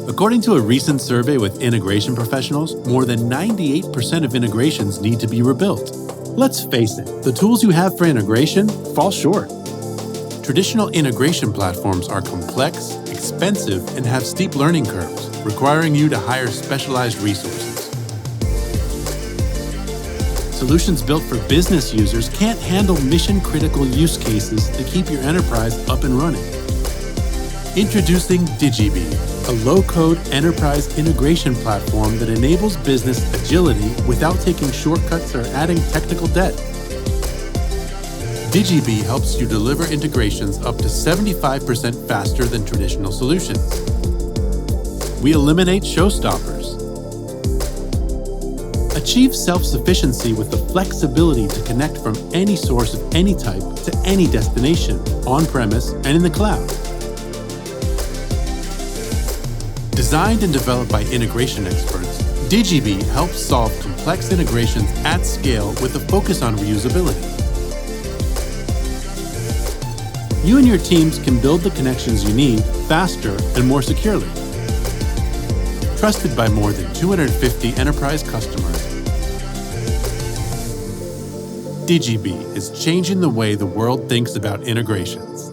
According to a recent survey with integration professionals, more than 98% of integrations need to be rebuilt. Let's face it, the tools you have for integration fall short. Traditional integration platforms are complex, expensive, and have steep learning curves, requiring you to hire specialized resources. Solutions built for business users can't handle mission-critical use cases to keep your enterprise up and running. Introducing Digibee, a low-code enterprise integration platform that enables business agility without taking shortcuts or adding technical debt. Digibee helps you deliver integrations up to 75% faster than traditional solutions. We eliminate showstoppers. Achieve self-sufficiency with the flexibility to connect from any source of any type to any destination, on-premise and in the cloud. Designed and developed by integration experts, Digibee helps solve complex integrations at scale with a focus on reusability. You and your teams can build the connections you need faster and more securely. Trusted by more than 250 enterprise customers, Digibee is changing the way the world thinks about integrations.